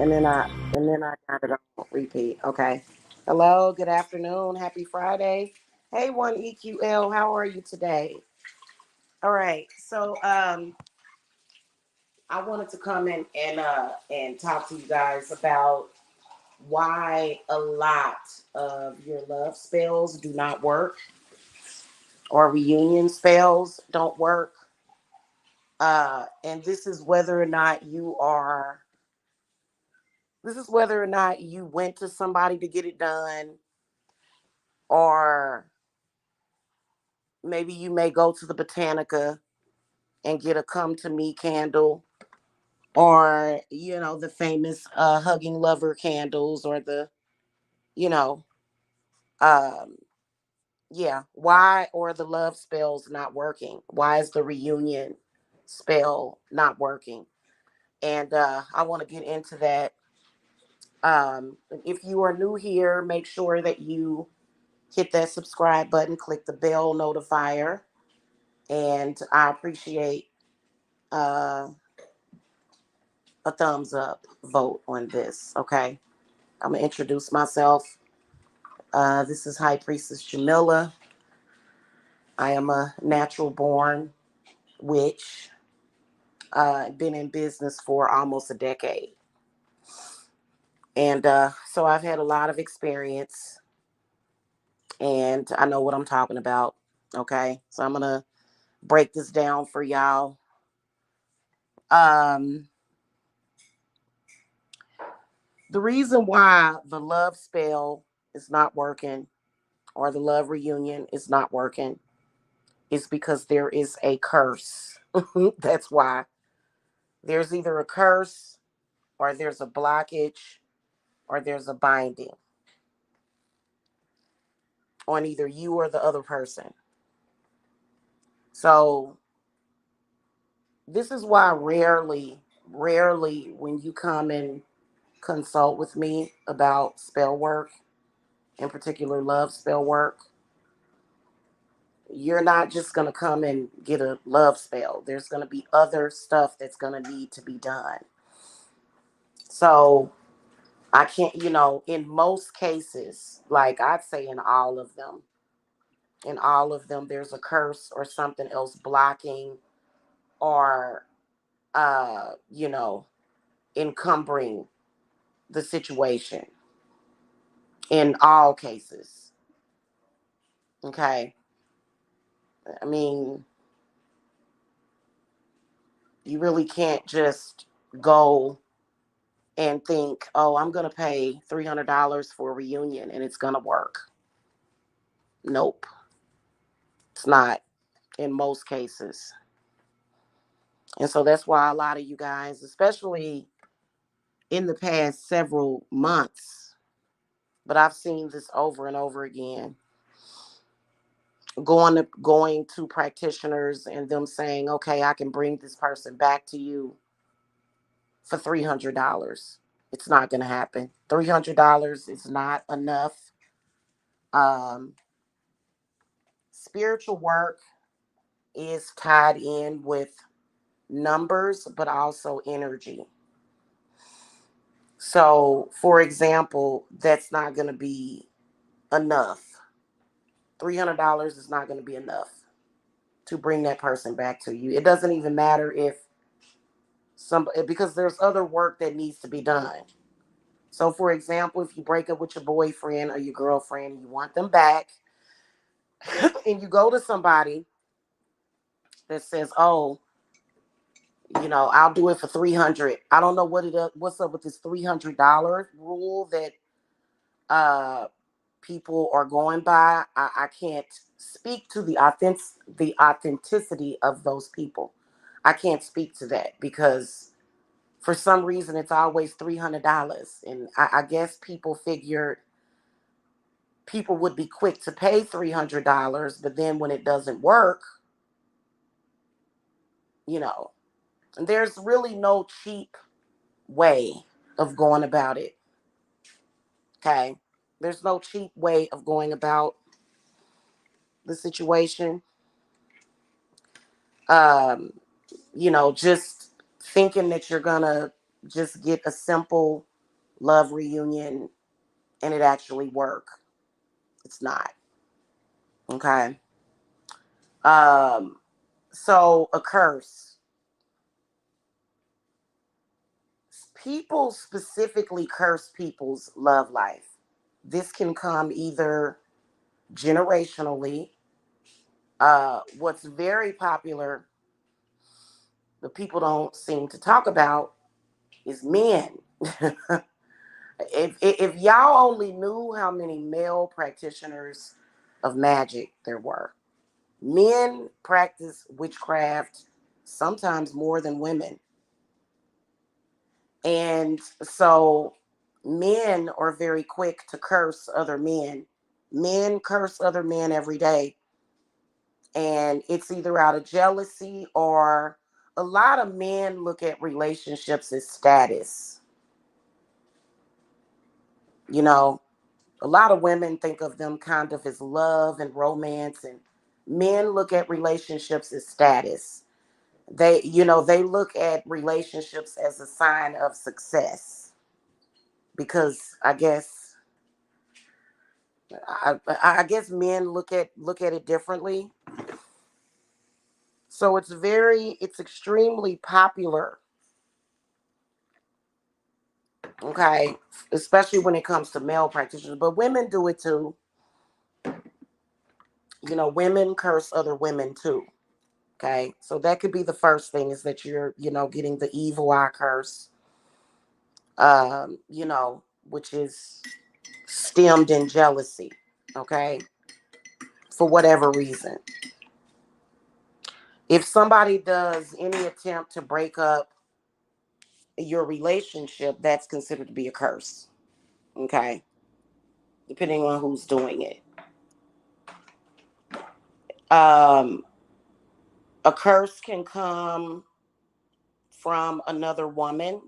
and then I got it on repeat. Okay. Hello, good afternoon, happy Friday. Hey, one EQL, how are you today? All right. So I wanted to come in and talk to you guys about why a lot of your love spells do not work or reunion spells don't work. And this is whether or not you went to somebody to get it done, or maybe you may go to the Botanica and get a come to me candle, or the famous hugging lover candles, or the you know um yeah, why or the love spells not working, why is the reunion spell not working? And I want to get into that. If you are new here, make sure that you hit that subscribe button, click the bell notifier, and I appreciate uh, a thumbs up vote on this. Okay, I'm gonna introduce myself. This is High Priestess Jamila. I am a natural born witch. Been in business for almost a decade, and so I've had a lot of experience, and I know what I'm talking about. Okay, so I'm gonna break this down for y'all. Um, the reason why the love spell is not working, or the love reunion is not working, is because there is a curse. That's why. There's either a curse, or there's a blockage, or there's a binding on either you or the other person. So this is why rarely when you come and consult with me about spell work, in particular love spell work, you're not just going to come and get a love spell. There's going to be other stuff that's going to need to be done. So I can't, in most cases, like I'd say in all of them, there's a curse or something else blocking, or, uh, you know, encumbering the situation in all cases. Okay. I mean, you really can't just go and think, oh, I'm going to pay $300 for a reunion and it's going to work. Nope, it's not in most cases. And so that's why a lot of you guys, especially in the past several months, but I've seen this over and over again, going to practitioners and them saying, okay, I can bring this person back to you for $300. It's not going to happen. $300 is not enough. Um, Spiritual work is tied in with numbers, but also energy. So, for example, that's not going to be enough. $300 is not going to be enough to bring that person back to you. It doesn't even matter if because there's other work that needs to be done. So, for example, if you break up with your boyfriend or your girlfriend, you want them back, and you go to somebody that says, "Oh, I'll do it for 300." I don't know what's up with this $300 rule that uh people are going by. I can't speak to the authenticity of those people. I can't speak to that because for some reason it's always $300, and I guess people figured people would be quick to pay $300, but then when it doesn't work, you know, there's really no cheap way of going about it. Okay. There's no cheap way of going about the situation. Um, just thinking that you're gonna just get a simple love reunion and it actually work. It's not. Okay. Um, so a curse. People specifically curse people's love life. This can come either generationally. What's very popular, but people don't seem to talk about, is men. If y'all only knew how many male practitioners of magic there were, men practice witchcraft sometimes more than women. And so men are very quick to curse other men. Men curse other men every day. And it's either out of jealousy, or a lot of men look at relationships as status. You know, a lot of women think of them kind of as love and romance, and men look at relationships as status. They look at relationships as a sign of success, because I guess men look at it differently. So it's extremely popular, okay, especially when it comes to male practitioners, but women do it too. Women curse other women too. Okay, so that could be the first thing, is that you're, getting the evil eye curse, which is stemmed in jealousy. Okay, for whatever reason. If somebody does any attempt to break up your relationship, that's considered to be a curse. Okay, depending on who's doing it. Um, a curse can come from another woman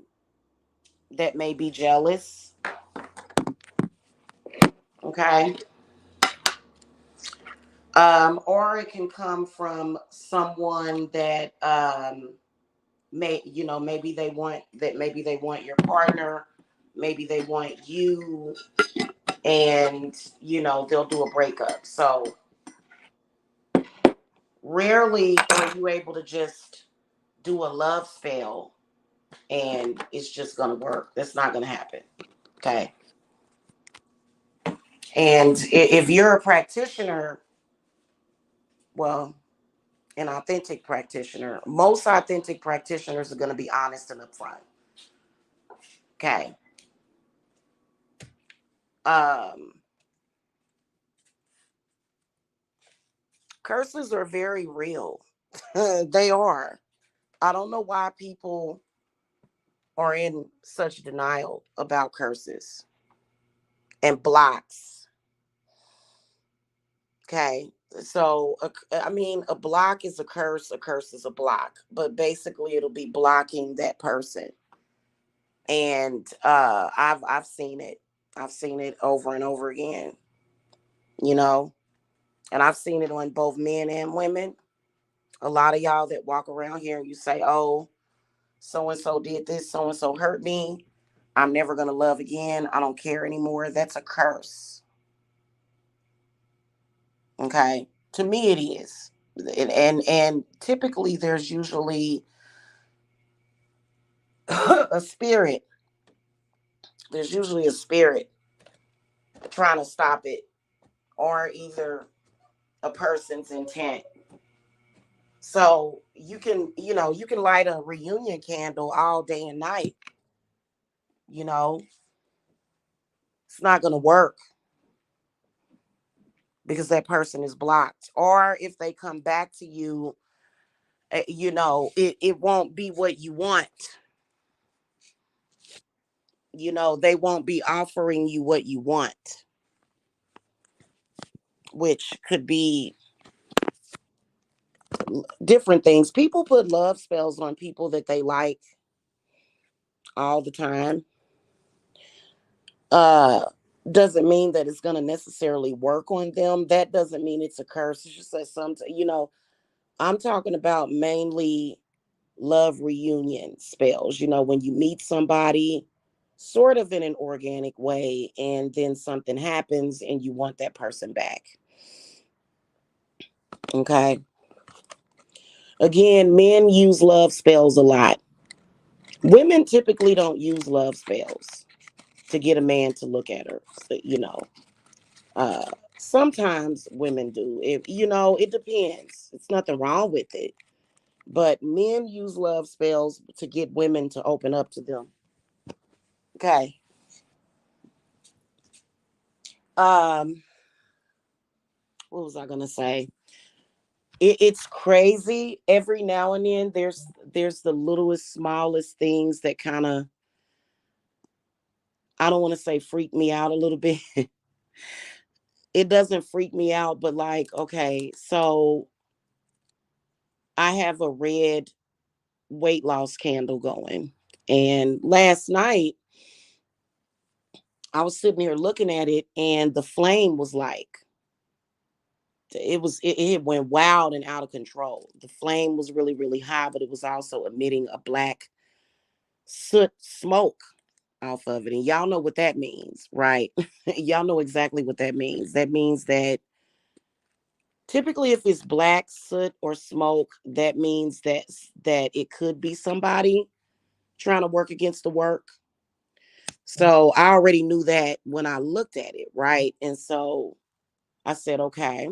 that may be jealous. Okay. Or it can come from someone that maybe they want your partner, maybe they want you, and they'll do a breakup. So rarely are you able to just do a love spell and it's just gonna work. That's not gonna happen. Okay. And if you're a practitioner, well, an authentic practitioner, most authentic practitioners are going to be honest and upfront. Okay. Um, Curses are very real. They are. I don't know why people are in such denial about curses and blocks. Okay. So, I mean, a block is a curse is a block, but basically it'll be blocking that person. And I've seen it. I've seen it over and over again, you know, and I've seen it on both men and women. A lot of y'all that walk around here and you say, oh, so and so did this, so and so hurt me, I'm never going to love again, I don't care anymore. That's a curse. Okay. To me, it is. And typically there's usually a spirit. There's usually a spirit trying to stop it, or either a person's intent. So you can light a reunion candle all day and night. You know, it's not going to work because that person is blocked. Or if they come back to you, it won't be what you want. They won't be offering you what you want, which could be different things. People put love spells on people that they like all the time. uh doesn't mean that it's going to necessarily work on them. That doesn't mean it's a curse. It's just that I'm talking about mainly love reunion spells. When you meet somebody, sort of in an organic way, and then something happens and you want that person back. Okay. Again, men use love spells a lot. Women typically don't use love spells to get a man to look at her. So, uh, sometimes women do. It depends. It's nothing wrong with it. But men use love spells to get women to open up to them. Okay. Um, what was I gonna say? It's crazy. Every now and then, there's the littlest, smallest things that kind of, I don't want to say freak me out a little bit. It doesn't freak me out, but like, okay, so I have a red weight loss candle going, and last night I was sitting here looking at it, and the flame was like, it went wild and out of control. The flame was really, really high, but it was also emitting a black soot smoke off of it. And y'all know what that means, right? Y'all know exactly what that means. That means that typically if it's black soot or smoke, that means that it could be somebody trying to work against the work. So I already knew that when I looked at it, right? And so I said, okay.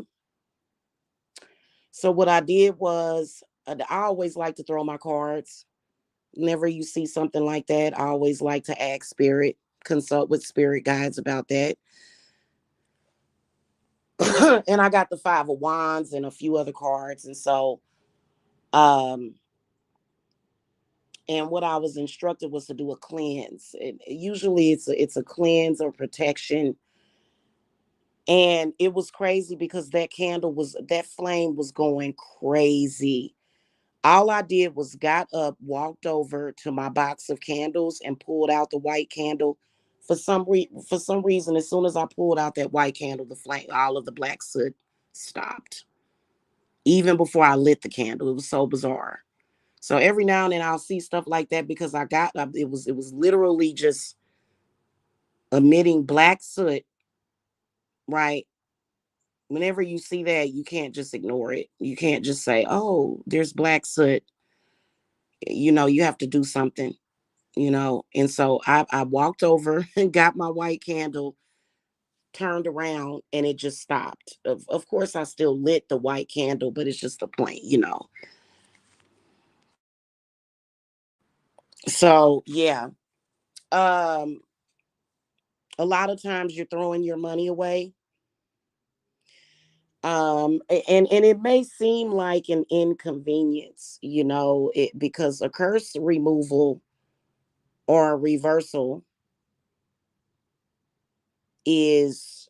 So what I did was, I always like to throw my cards. Whenever you see something like that, I always like to ask spirit, consult with spirit guides about that. And I got the five of wands and a few other cards. And so, um, and what I was instructed was to do a cleanse. Usually it's a cleanse or protection. And it was crazy because that flame was going crazy. All I did was got up, walked over to my box of candles and pulled out the white candle. For some reason, as soon as I pulled out that white candle, the flame, all of the black soot stopped. Even before I lit the candle, it was so bizarre. So every now and then I'll see stuff like that because it was literally just emitting black soot, right? Whenever you see that, you can't just ignore it. You can't just say, "Oh, there's black soot." You have to do something. And so I walked over and got my white candle, turned around, and it just stopped. Of course, I still lit the white candle, but it's just the point. So yeah. Um, a lot of times you're throwing your money away. And it may seem like an inconvenience, because a curse removal or a reversal is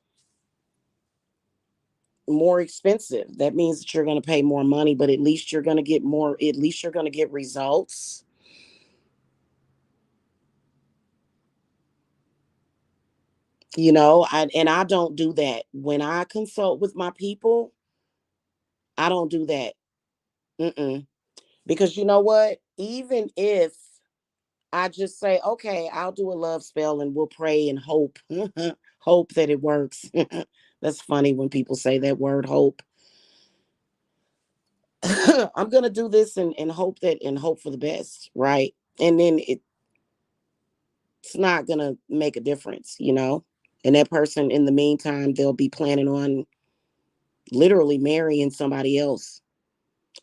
more expensive. That means that you're going to pay more money, but at least you're going to get more, at least you're going to get results. And I don't do that. When I consult with my people, I don't do that. Mm-mm. Because you know what? Even if I just say, okay, I'll do a love spell and we'll pray and hope, hope that it works. That's funny when people say that word, hope. I'm gonna do this and hope for the best, right? And then it's not gonna make a difference. And that person, in the meantime, they'll be planning on literally marrying somebody else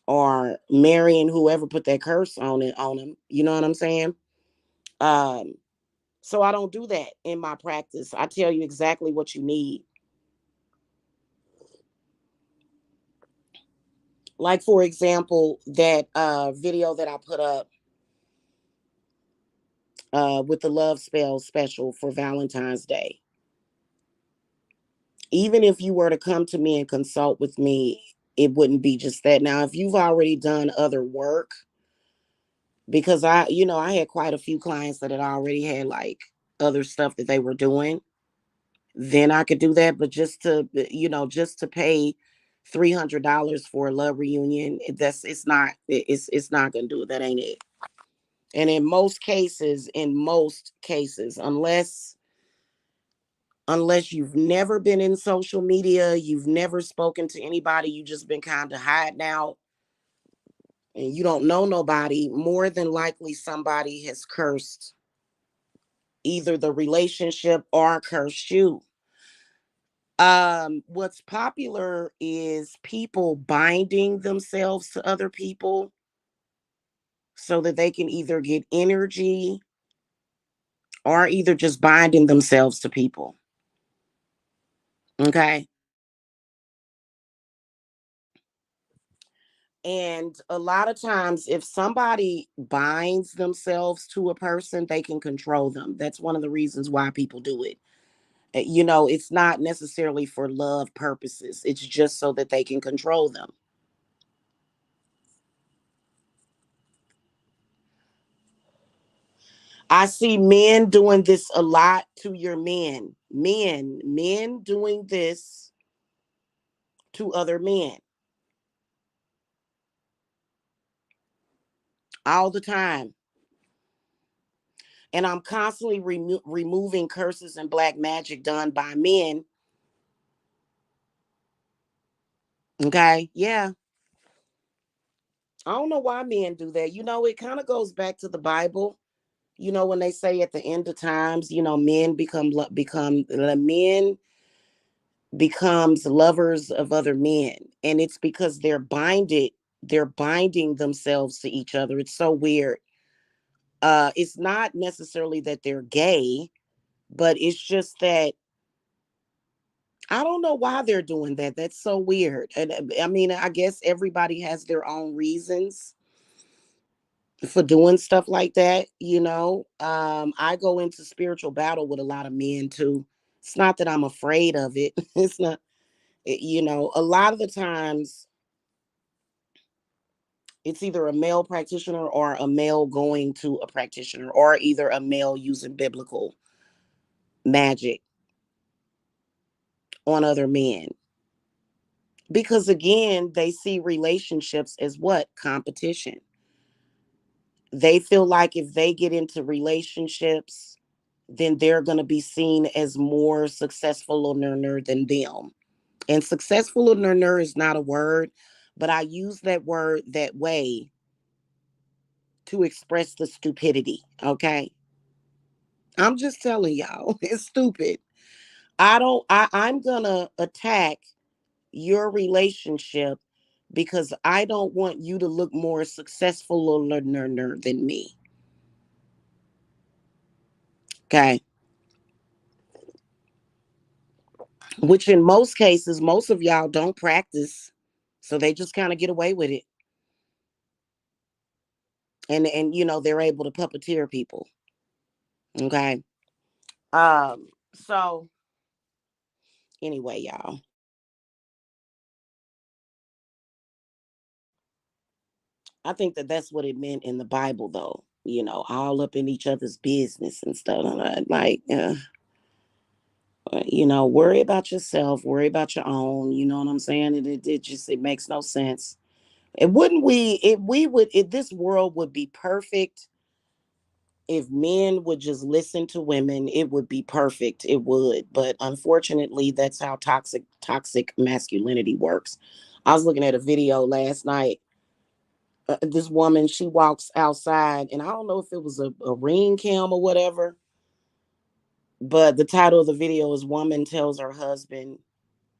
or marrying whoever put that curse on them. You know what I'm saying? Um, so I don't do that in my practice. I tell you exactly what you need. Like, for example, that video that I put up with the love spell special for Valentine's Day. Even if you were to come to me and consult with me, it wouldn't be just that. Now, if you've already done other work, because I had quite a few clients that had already had like other stuff that they were doing, then I could do that. But just to pay $300 for a love reunion, it's not gonna do it. That ain't it. And in most cases, unless you've never been in social media, you've never spoken to anybody, you just been kind of hiding out and you don't know nobody, more than likely somebody has cursed either the relationship or cursed you. What's popular is people binding themselves to other people so that they can either get energy or either just binding themselves to people. Okay. And a lot of times, if somebody binds themselves to a person, they can control them. That's one of the reasons why people do it. It's not necessarily for love purposes, it's just so that they can control them. I see men doing this a lot to your men. Men doing this to other men all the time. And I'm constantly removing curses and black magic done by men. Okay. Yeah. I don't know why men do that. It kind of goes back to the Bible. When they say at the end of times, men become the men becomes lovers of other men, and it's because they're binding themselves to each other. It's so weird. It's not necessarily that they're gay, but it's just that I don't know why they're doing that. That's so weird. And I mean, I guess everybody has their own reasons for doing stuff like that. I go into spiritual battle with a lot of men too. It's not that I'm afraid of it. It's not, a lot of the times it's either a male practitioner or a male going to a practitioner, or either a male using biblical magic on other men. Because again, they see relationships as what? Competition. They feel like if they get into relationships, then they're going to be seen as more successful or nurner than them. And successful or nurner is not a word, but I use that word that way to express the stupidity. Okay. I'm just telling y'all, it's stupid. I'm going to attack your relationship because I don't want you to look more successful or nurner than me. Okay. Which in most cases, most of y'all don't practice. So they just kind of get away with it. And they're able to puppeteer people. Okay. So anyway, y'all, I think that that's what it meant in the Bible, though. All up in each other's business and stuff. Like, worry about yourself, worry about your own. You know what I'm saying? It makes no sense. And wouldn't we, if this world would be perfect if men would just listen to women, it would be perfect. It would. But unfortunately, that's how toxic masculinity works. I was looking at a video last night. This woman, she walks outside, and I don't know if it was a ring cam or whatever, but the title of the video is Woman Tells Her Husband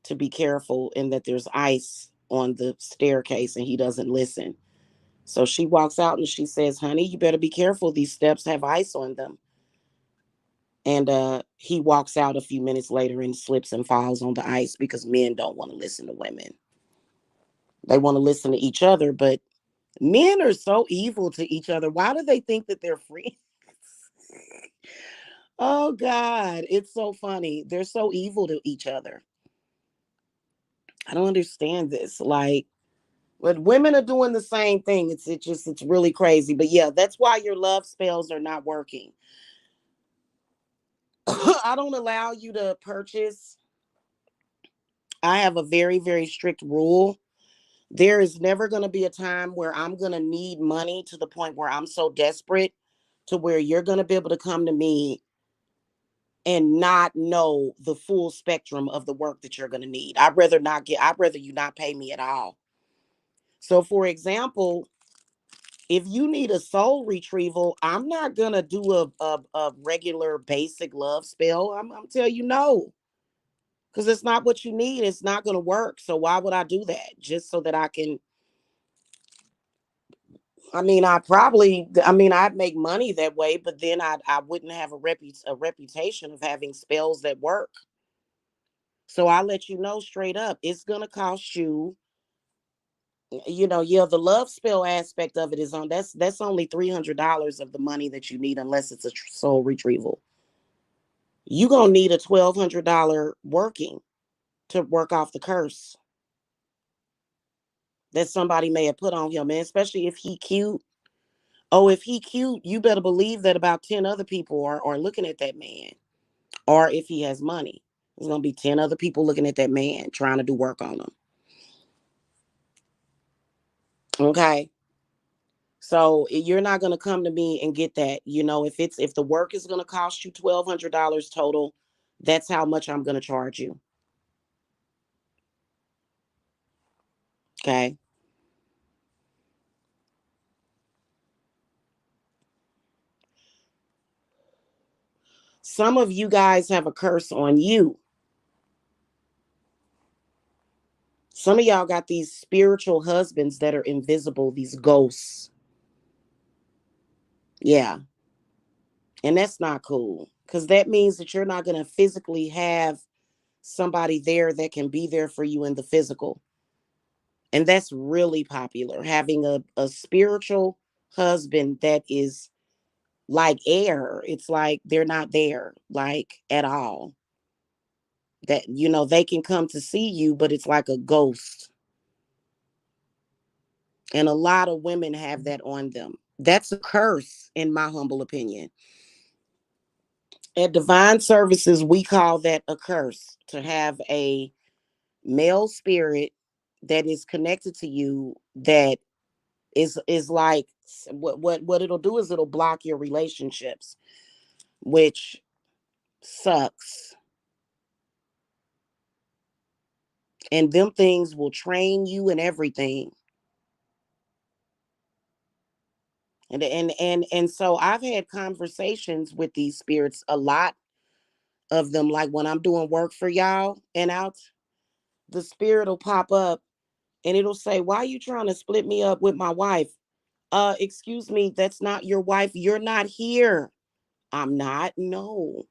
to Be Careful and that there's ice on the staircase and he doesn't listen. So she walks out and she says, Honey, you better be careful. These steps have ice on them. And he walks out a few minutes later and slips and falls on the ice because men don't want to listen to women. They want to listen to each other, but men are so evil to each other. Why do they think that they're free? Oh God, it's so funny. They're so evil to each other. I don't understand this. Like, but women are doing the same thing. It's really crazy. But yeah, that's why your love spells are not working. I don't allow you to purchase. I have a very, very strict rule. There is never going to be a time where I'm going to need money to the point where I'm so desperate to where you're going to be able to come to me and not know the full spectrum of the work that you're going to need. I'd rather you not pay me at all. So for example, if you need a soul retrieval, I'm not going to do a regular basic love spell. I'm telling you no, because it's not what you need. It's not going to work. So why would I do that? Just so that I can, I'd make money that way, but then I wouldn't have a reputation of having spells that work. So I let you know straight up, it's gonna cost you. Yeah, the love spell aspect of it is on. That's only $300 of the money that you need, unless it's a soul retrieval. You gonna need a $1,200 working to work off the curse that somebody may have put on him, and especially if he cute. Oh, if he cute, you better believe that about 10 other people are looking at that man. Or if he has money, there's gonna be 10 other people looking at that man trying to do work on him. Okay. So you're not gonna come to me and get that. If the work is gonna cost you $1,200 total, that's how much I'm gonna charge you. Okay. Some of you guys have a curse on you. Some of y'all got these spiritual husbands that are invisible, these ghosts. Yeah. And that's not cool, because that means that you're not gonna physically have somebody there that can be there for you in the physical. And that's really popular, having a spiritual husband that is like air. It's like they're not there, like, at all. That, they can come to see you, but it's like a ghost. And a lot of women have that on them. That's a curse, in my humble opinion. At Divine Services, we call that a curse, to have a male spirit that is connected to you, that is like, what it'll do is it'll block your relationships, which sucks. And them things will train you and everything. And so I've had conversations with these spirits, a lot of them, like when I'm doing work for y'all and out, the spirit will pop up and it'll say, "Why are you trying to split me up with my wife?" Excuse me, that's not your wife. You're not here. I'm not. No.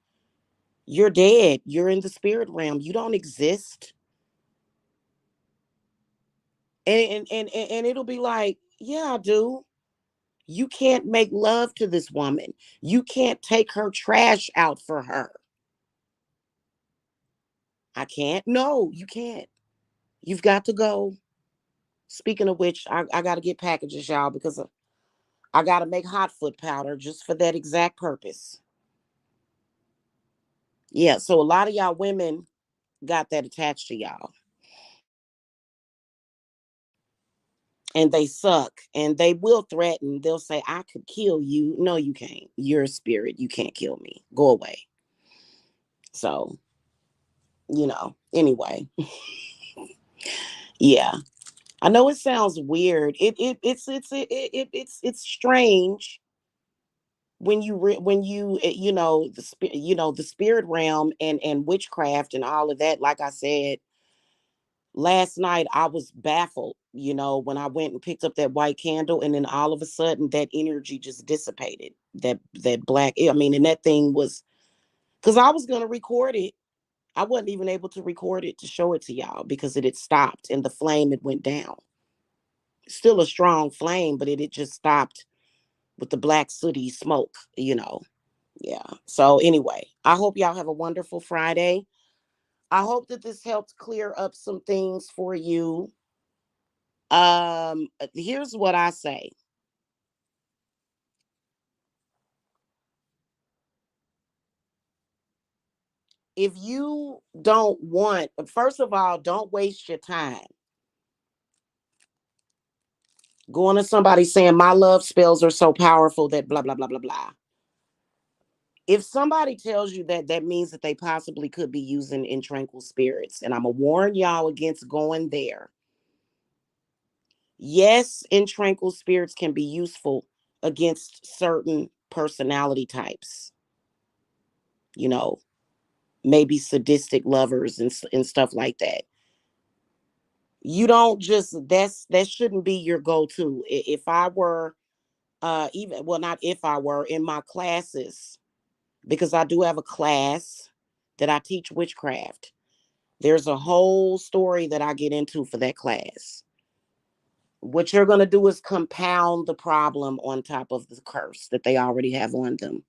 You're dead. You're in the spirit realm. You don't exist. And it'll be like, "Yeah, I do. You can't make love to this woman. You can't take her trash out for her." "I can't." "No, you can't. You've got to go." Speaking of which, I got to get packages, y'all, because I got to make hot foot powder just for that exact purpose. Yeah, so a lot of y'all women got that attached to y'all, and they suck, and they will threaten. They'll say, "I could kill you." No, you can't. You're a spirit. You can't kill me. Go away. So, anyway, yeah. I know it sounds weird. It's strange when the spirit realm and witchcraft and all of that. Like I said last night, I was baffled. When I went and picked up that white candle, and then all of a sudden that energy just dissipated. That black. I mean, and that thing was, because I was gonna record it. I wasn't even able to record it to show it to y'all because it had stopped and the flame had went down. Still a strong flame, but it just stopped with the black sooty smoke. Yeah. So anyway, I hope y'all have a wonderful Friday. I hope that this helped clear up some things for you. Here's what I say. If you don't want, first of all, don't waste your time going to somebody saying my love spells are so powerful that blah blah blah blah blah. If somebody tells you that, that means that they possibly could be using in tranquil spirits. And I'm going to warn y'all against going there. Yes, in tranquil spirits can be useful against certain personality types, you know, maybe sadistic lovers and stuff like that. You don't just, that shouldn't be your go-to. If I were even, well, not if I were, in my classes, because I do have a class that I teach witchcraft. There's a whole story that I get into for that class. What you're going to do is compound the problem on top of the curse that they already have on them.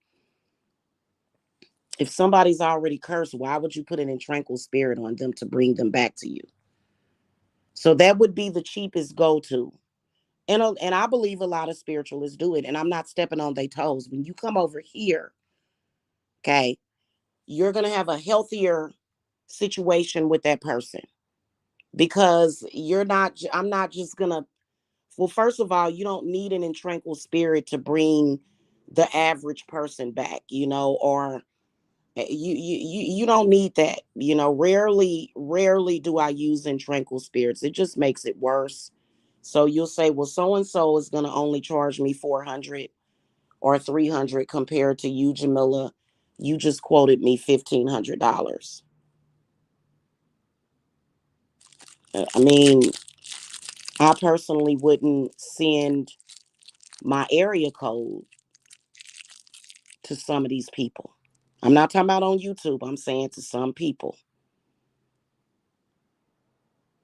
If somebody's already cursed, why would you put it in tranquil spirit on them to bring them back to you? So that would be the cheapest go-to. And I believe a lot of spiritualists do it. And I'm not stepping on their toes. When you come over here, okay, you're going to have a healthier situation with that person, because I'm not just going to, well, first of all, you don't need an in tranquil spirit to bring the average person back, or you don't need that. Rarely do I use in tranquil spirits. It just makes it worse. So you'll say, well, so and so is going to only charge me 400 or 300 compared to you, Jamila. You just quoted me $1,500. I mean, I personally wouldn't send my area code to some of these people. I'm not talking about on YouTube. I'm saying to some people.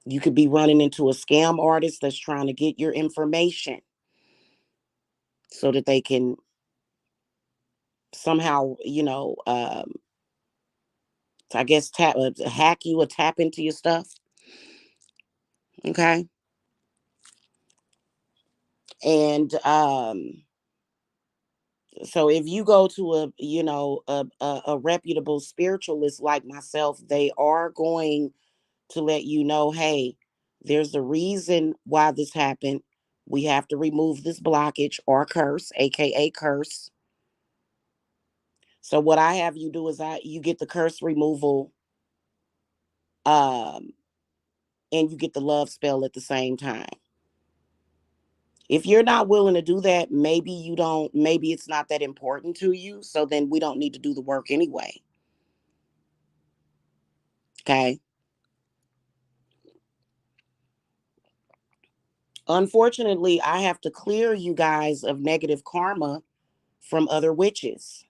You could be running into a scam artist that's trying to get your information so that they can somehow, I guess hack you or tap into your stuff. Okay. And so if you go to a reputable spiritualist like myself, they are going to let you know, hey, there's a reason why this happened. We have to remove this blockage or curse, aka curse. So what I have you do is you get the curse removal, um, and you get the love spell at the same time. If you're not willing to do that, maybe it's not that important to you. So then we don't need to do the work anyway. Okay. Unfortunately, I have to clear you guys of negative karma from other witches.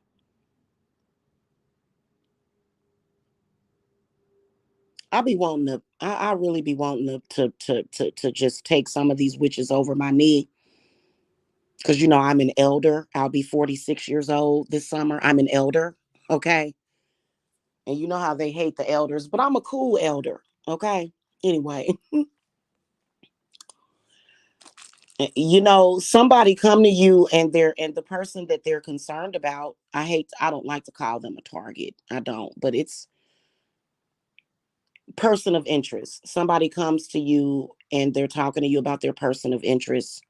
I really be wanting to just take some of these witches over my knee. Because I'm an elder. I'll be 46 years old this summer. I'm an elder. Okay. And you know how they hate the elders, but I'm a cool elder. Okay. Anyway, somebody come to you and the person that they're concerned about, I don't like to call them a target. I don't, but it's person of interest. Somebody comes to you and they're talking to you about their person of interest,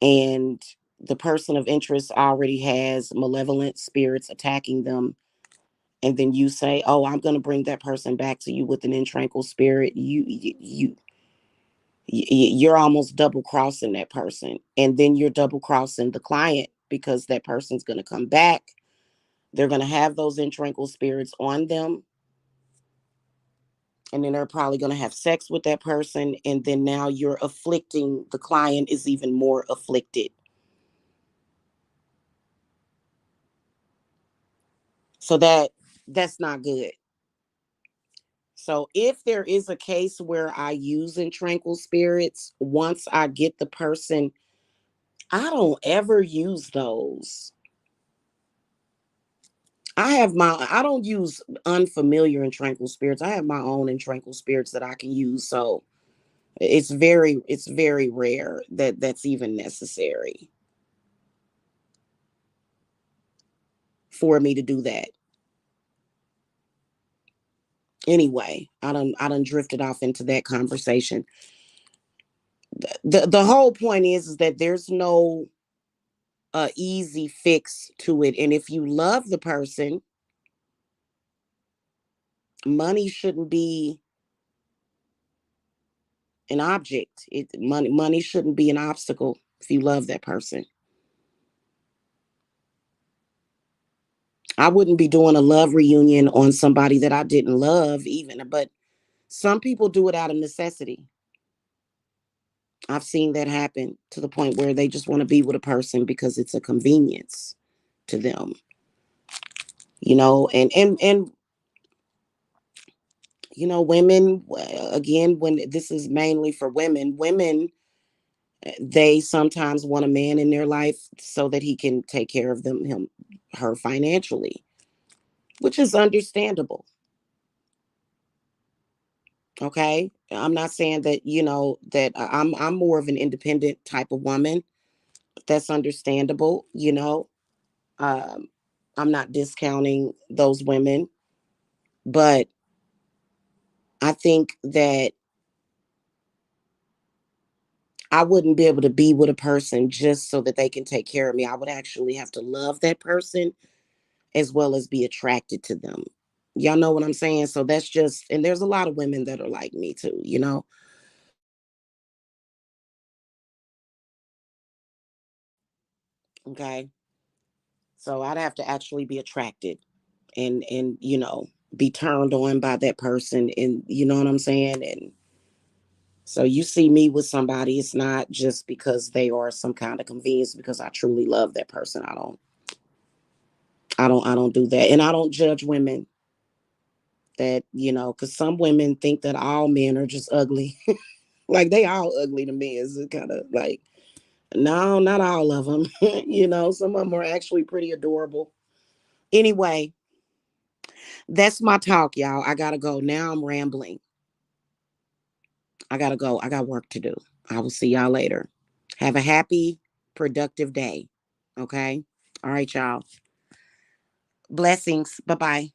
and the person of interest already has malevolent spirits attacking them, and then you say, oh, I'm going to bring that person back to you with an intranquil spirit. You're almost double crossing that person, and then you're double crossing the client, because that person's going to come back. They're going to have those intranquil spirits on them, and then they're probably going to have sex with that person, and then now you're afflicting the client is even more afflicted. So that's not good. So if there is a case where I use in tranquil spirits, once I get the person, I don't ever use those. I don't use unfamiliar and tranquil spirits. I have my own and tranquil spirits that I can use. So it's very rare that that's even necessary for me to do that. Anyway, I done drifted off into that conversation. The whole point is that there's no a easy fix to it. And if you love the person, money shouldn't be an object. Money shouldn't be an obstacle if you love that person. I wouldn't be doing a love reunion on somebody that I didn't love even, but some people do it out of necessity. I've seen that happen to the point where they just want to be with a person because it's a convenience to them, and women, again, when this is mainly for women, they sometimes want a man in their life so that he can take care of her financially, which is understandable. Okay, I'm not saying that that I'm more of an independent type of woman. That's understandable. Um, I'm not discounting those women, but I think that I wouldn't be able to be with a person just so that they can take care of me. I would actually have to love that person as well as be attracted to them. Y'all know what I'm saying? So that's just, and there's a lot of women that are like me too. Okay. So I'd have to actually be attracted and be turned on by that person, and you know what I'm saying? And so you see me with somebody, it's not just because they are some kind of convenience, because I truly love that person. I don't do that. And I don't judge women that, because some women think that all men are just ugly. Like they all ugly to me. Is kind of like, no, not all of them. Some of them are actually pretty adorable. Anyway, that's my talk, y'all. I gotta go. Now I'm rambling. I gotta go. I got work to do. I will see y'all later. Have a happy, productive day. Okay. All right, y'all. Blessings. Bye bye.